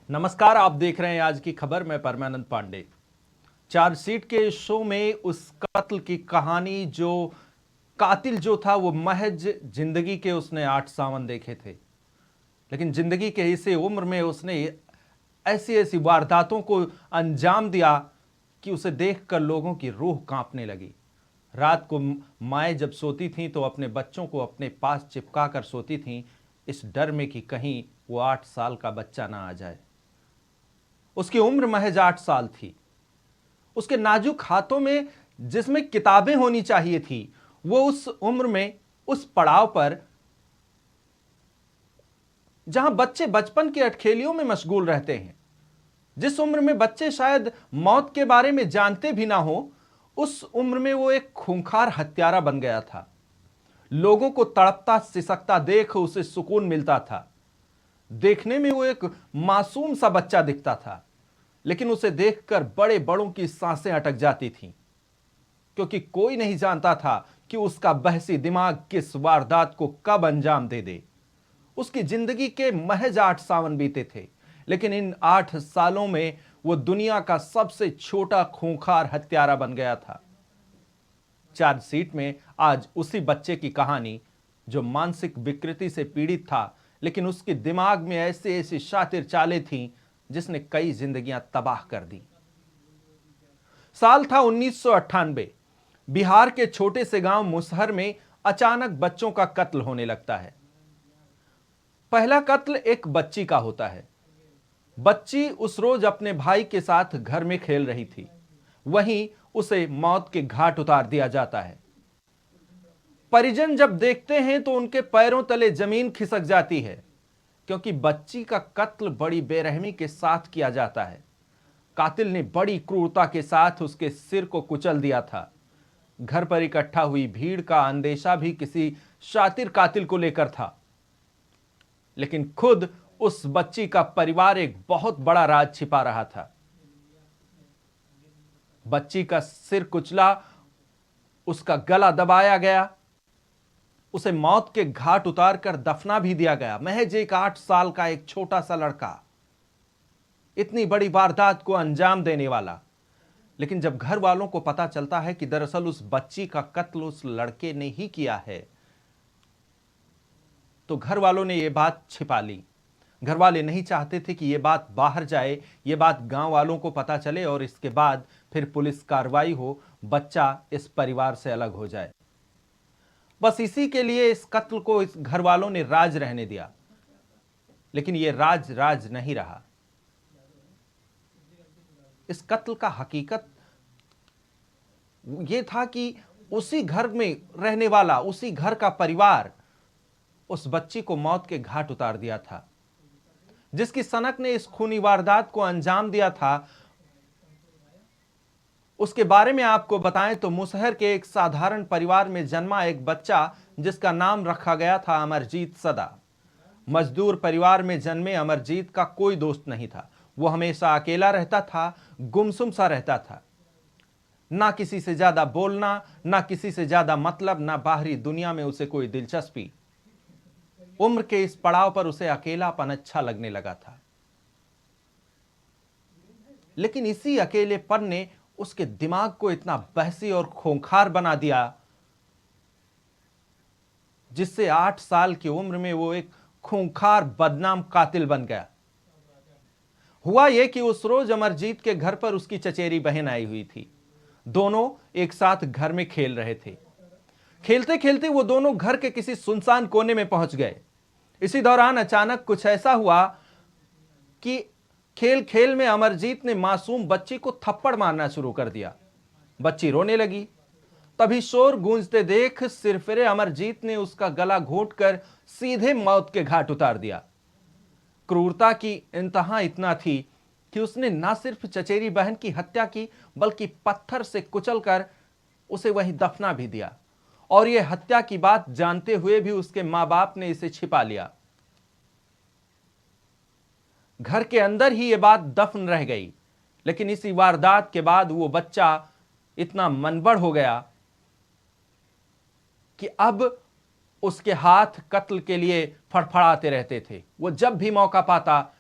नमस्कार, आप देख रहे हैं आज की खबर। मैं परमानंद पांडे। चार्जशीट के शो में उस कत्ल की कहानी, जो कातिल जो था वो महज जिंदगी के उसने 8 सावन देखे थे, लेकिन जिंदगी के इसी उम्र में उसने ऐसी ऐसी वारदातों को अंजाम दिया कि उसे देखकर लोगों की रूह कांपने लगी। रात को माएँ जब सोती थीं तो अपने बच्चों को अपने पास चिपका कर सोती थीं, इस डर में कि कहीं वो 8 साल का बच्चा ना आ जाए। उसकी उम्र महज 8 साल थी। उसके नाजुक हाथों में जिसमें किताबें होनी चाहिए थी, वो उस उम्र में, उस पड़ाव पर जहां बच्चे बचपन की अटखेलियों में मशगूल रहते हैं, जिस उम्र में बच्चे शायद मौत के बारे में जानते भी ना हो, उस उम्र में वो एक खूंखार हत्यारा बन गया था। लोगों को तड़पता सिसकता देख उसे सुकून मिलता था। देखने में वो एक मासूम सा बच्चा दिखता था, लेकिन उसे देखकर बड़े बड़ों की सांसें अटक जाती थीं, क्योंकि कोई नहीं जानता था कि उसका बहसी दिमाग किस वारदात को कब अंजाम दे दे। उसकी जिंदगी के महज 8 सावन बीते थे, लेकिन इन 8 सालों में वो दुनिया का सबसे छोटा खूंखार हत्यारा बन गया था। चार्जशीट में आज उसी बच्चे की कहानी, जो मानसिक विकृति से पीड़ित था, लेकिन उसके दिमाग में ऐसे ऐसी शातिर चालें थीं जिसने कई जिंदगियां तबाह कर दी। साल था 1998। बिहार के छोटे से गांव मुसहर में अचानक बच्चों का कत्ल होने लगता है। पहला कत्ल एक बच्ची का होता है। बच्ची उस रोज अपने भाई के साथ घर में खेल रही थी, वहीं उसे मौत के घाट उतार दिया जाता है। परिजन जब देखते हैं तो उनके पैरों तले जमीन खिसक जाती है, क्योंकि बच्ची का कत्ल बड़ी बेरहमी के साथ किया जाता है। कातिल ने बड़ी क्रूरता के साथ उसके सिर को कुचल दिया था। घर पर इकट्ठा हुई भीड़ का अंदेशा भी किसी शातिर कातिल को लेकर था, लेकिन खुद उस बच्ची का परिवार एक बहुत बड़ा राज छिपा रहा था। बच्ची का सिर कुचला, उसका गला दबाया गया, उसे मौत के घाट उतार कर दफना भी दिया गया। महज एक 8 साल का एक छोटा सा लड़का, इतनी बड़ी वारदात को अंजाम देने वाला। लेकिन जब घर वालों को पता चलता है कि दरअसल उस बच्ची का कत्ल उस लड़के ने ही किया है, तो घर वालों ने यह बात छिपा ली। घर वाले नहीं चाहते थे कि यह बात बाहर जाए, यह बात गांव वालों को पता चले और इसके बाद फिर पुलिस कार्रवाई हो, बच्चा इस परिवार से अलग हो जाए। बस इसी के लिए इस कत्ल को इस घर वालों ने राज रहने दिया, लेकिन यह राज राज नहीं रहा। इस कत्ल का हकीकत यह था कि उसी घर में रहने वाला, उसी घर का परिवार उस बच्ची को मौत के घाट उतार दिया था। जिसकी सनक ने इस खूनी वारदात को अंजाम दिया था, उसके बारे में आपको बताएं तो मुसहर के एक साधारण परिवार में जन्मा एक बच्चा, जिसका नाम रखा गया था अमरजीत सदा। मजदूर परिवार में जन्मे अमरजीत का कोई दोस्त नहीं था। वो हमेशा अकेला रहता था, गुमसुम सा रहता था। ना किसी से ज्यादा बोलना, ना किसी से ज्यादा मतलब, ना बाहरी दुनिया में उसे कोई दिलचस्पी। उम्र के इस पड़ाव पर उसे अकेलापन अच्छा लगने लगा था, लेकिन इसी अकेलेपन ने उसके दिमाग को इतना बहसी और खूंखार बना दिया, जिससे 8 साल की उम्र में वो एक खूंखार बदनाम कातिल बन गया। हुआ यह कि उस रोज अमरजीत के घर पर उसकी चचेरी बहन आई हुई थी। दोनों एक साथ घर में खेल रहे थे। खेलते खेलते वो दोनों घर के किसी सुनसान कोने में पहुंच गए। इसी दौरान अचानक कुछ ऐसा हुआ कि खेल खेल में अमरजीत ने मासूम बच्ची को थप्पड़ मारना शुरू कर दिया। बच्ची रोने लगी। तभी शोर गूंजते देख सिरफिरे अमरजीत ने उसका गला घोंटकर सीधे मौत के घाट उतार दिया। क्रूरता की इंतहा इतना थी कि उसने न सिर्फ चचेरी बहन की हत्या की, बल्कि पत्थर से कुचलकर उसे वहीं दफना भी दिया। और यह हत्या की बात जानते हुए भी उसके मां बाप ने इसे छिपा लिया। घर के अंदर ही यह बात दफन रह गई, लेकिन इसी वारदात के बाद वो बच्चा इतना मनबड़ हो गया कि अब उसके हाथ कत्ल के लिए फड़फड़ाते रहते थे। वो जब भी मौका पाता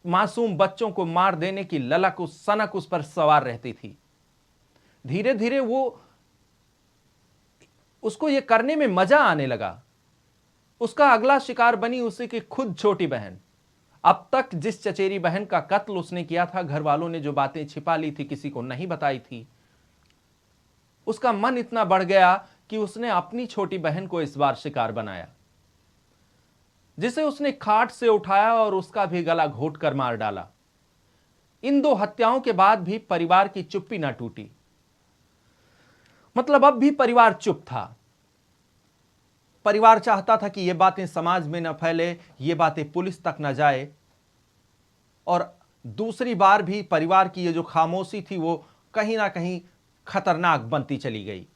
मासूम बच्चों को मार देने की ललक, उस सनक उस पर सवार रहती थी। धीरे धीरे उसको ये करने में मजा आने लगा। उसका अगला शिकार बनी उसी की खुद छोटी बहन। अब तक जिस चचेरी बहन का कत्ल उसने किया था, घर वालों ने जो बातें छिपा ली थी, किसी को नहीं बताई थी, उसका मन इतना बढ़ गया कि उसने अपनी छोटी बहन को इस बार शिकार बनाया, जिसे उसने खाट से उठाया और उसका भी गला घोट कर मार डाला। इन दो हत्याओं के बाद भी परिवार की चुप्पी ना टूटी। मतलब अब भी परिवार चुप था। परिवार चाहता था कि ये बातें समाज में न फैले, ये बातें पुलिस तक न जाए। और दूसरी बार भी परिवार की ये जो खामोशी थी वो कहीं ना कहीं खतरनाक बनती चली गई।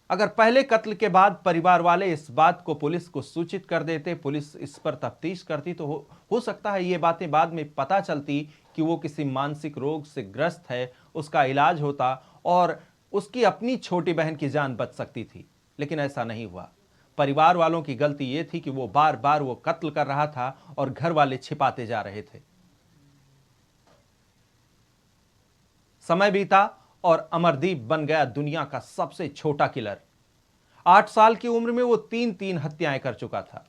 अगर पहले कत्ल के बाद परिवार वाले इस बात को पुलिस को सूचित कर देते, पुलिस इस पर तफ्तीश करती, तो हो सकता है ये बातें बाद में पता चलती कि वो किसी मानसिक रोग से ग्रस्त है, उसका इलाज होता और उसकी अपनी छोटी बहन की जान बच सकती थी। लेकिन ऐसा नहीं हुआ। परिवार वालों की गलती यह थी कि वो बार बार वो कत्ल कर रहा था और घर वाले छिपाते जा रहे थे। समय बीता और अमरदीप बन गया दुनिया का सबसे छोटा किलर। 8 साल की उम्र में वो 3 हत्याएं कर चुका था।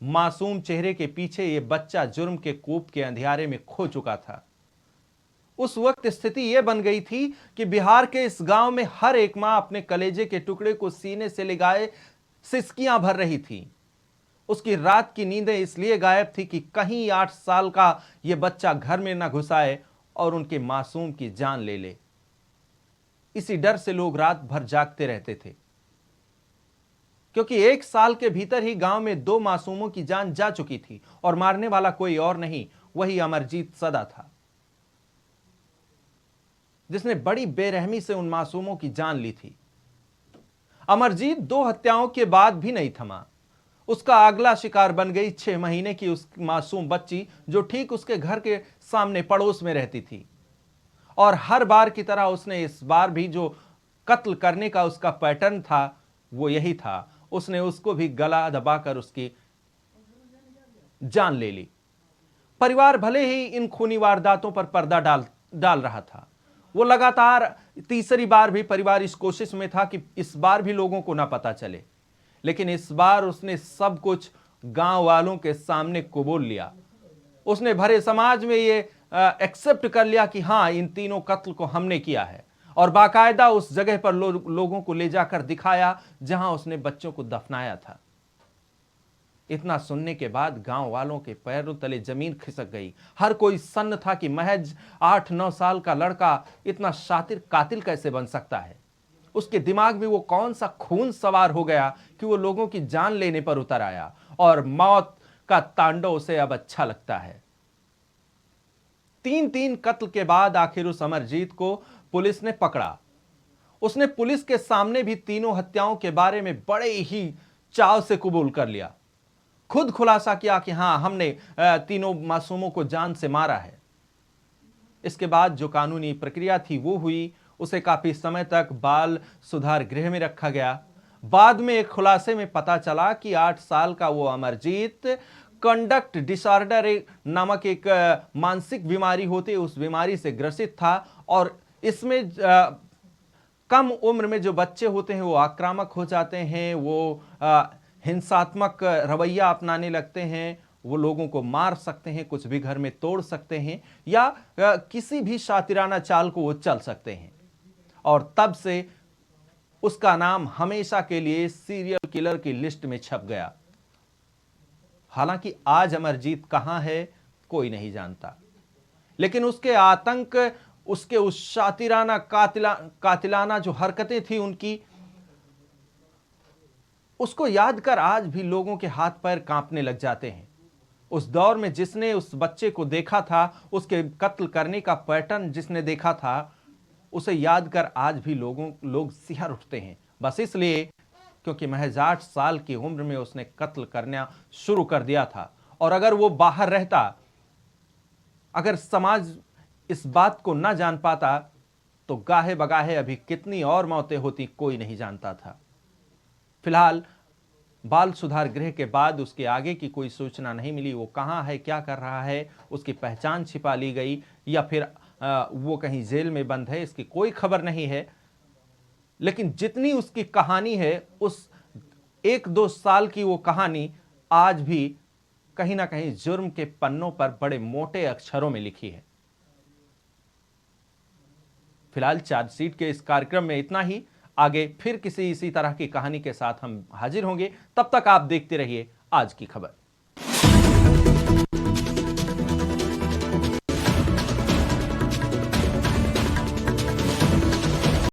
मासूम चेहरे के पीछे ये बच्चा जुर्म के कूप के अंधियारे में खो चुका था। उस वक्त स्थिति यह बन गई थी कि बिहार के इस गांव में हर एक मां अपने कलेजे के टुकड़े को सीने से लगाए सिसकियां भर रही थी। उसकी रात की नींदें इसलिए गायब थी कि कहीं 8 साल का यह बच्चा घर में न घुस आए और उनके मासूम की जान ले ले। इसी डर से लोग रात भर जागते रहते थे, क्योंकि 1 साल के भीतर ही गांव में 2 मासूमों की जान जा चुकी थी और मारने वाला कोई और नहीं, वही अमरजीत सदा था, जिसने बड़ी बेरहमी से उन मासूमों की जान ली थी। अमरजीत 2 हत्याओं के बाद भी नहीं थमा। उसका अगला शिकार बन गई 6 महीने की उस मासूम बच्ची, जो ठीक उसके घर के सामने पड़ोस में रहती थी। और हर बार की तरह उसने इस बार भी जो कत्ल करने का उसका पैटर्न था वो यही था। उसने उसको भी गला दबाकर उसकी जान ले ली। परिवार भले ही इन खूनी वारदातों पर पर्दा डाल रहा था, वो लगातार तीसरी बार भी परिवार इस कोशिश में था कि इस बार भी लोगों को ना पता चले। लेकिन इस बार उसने सब कुछ गांव वालों के सामने कबूल लिया। उसने भरे समाज में ये एक्सेप्ट कर लिया कि हां, इन तीनों कत्ल को हमने किया है, और बाकायदा उस जगह पर लोगों को ले जाकर दिखाया जहां उसने बच्चों को दफनाया था। इतना सुनने के बाद गांव वालों के पैरों तले जमीन खिसक गई। हर कोई सन्न था कि महज 8-9 साल का लड़का इतना शातिर कातिल कैसे बन सकता है। उसके दिमाग में वो कौन सा खून सवार हो गया कि वो लोगों की जान लेने पर उतर आया, और मौत का तांडव उसे अब अच्छा लगता है। 3 कत्ल के बाद आखिर उस अमरजीत को पुलिस ने पकड़ा। उसने पुलिस के सामने भी तीनों हत्याओं के बारे में बड़े ही चाव से कबूल कर लिया। खुद खुलासा किया कि हां, हमने तीनों मासूमों को जान से मारा है। इसके बाद जो कानूनी प्रक्रिया थी वो हुई। उसे काफी समय तक बाल सुधार गृह में रखा गया। बाद में एक खुलासे में पता चला कि 8 साल का वो अमरजीत कंडक्ट डिसऑर्डर नामक एक मानसिक बीमारी होती है, उस बीमारी से ग्रसित था। और इसमें कम उम्र में जो बच्चे होते हैं वो आक्रामक हो जाते हैं, वो हिंसात्मक रवैया अपनाने लगते हैं, वो लोगों को मार सकते हैं, कुछ भी घर में तोड़ सकते हैं, या किसी भी शातिराना चाल को वो चल सकते हैं। और तब से उसका नाम हमेशा के लिए सीरियल किलर की लिस्ट में छप गया। हालांकि आज अमरजीत कहां है कोई नहीं जानता, लेकिन उसके आतंक, उसके उस शातिराना कातिलाना जो हरकतें थी उनकी, उसको याद कर आज भी लोगों के हाथ पैर कांपने लग जाते हैं। उस दौर में जिसने उस बच्चे को देखा था, उसके कत्ल करने का पैटर्न जिसने देखा था, उसे याद कर आज भी लोग सिहर उठते हैं, बस इसलिए क्योंकि महज 8 साल की उम्र में उसने कत्ल करना शुरू कर दिया था। और अगर वो बाहर रहता, अगर समाज इस बात को ना जान पाता, तो गाहे बगाहे अभी कितनी और मौतें होती कोई नहीं जानता था। फिलहाल बाल सुधार गृह के बाद उसके आगे की कोई सूचना नहीं मिली। वो कहाँ है, क्या कर रहा है, उसकी पहचान छिपा ली गई या फिर वो कहीं जेल में बंद है, इसकी कोई खबर नहीं है। लेकिन जितनी उसकी कहानी है, उस 1-2 साल की वो कहानी आज भी कहीं ना कहीं जुर्म के पन्नों पर बड़े मोटे अक्षरों में लिखी है। फिलहाल चार्जशीट के इस कार्यक्रम में इतना ही। आगे फिर किसी इसी तरह की कहानी के साथ हम हाजिर होंगे। तब तक आप देखते रहिए आज की खबर।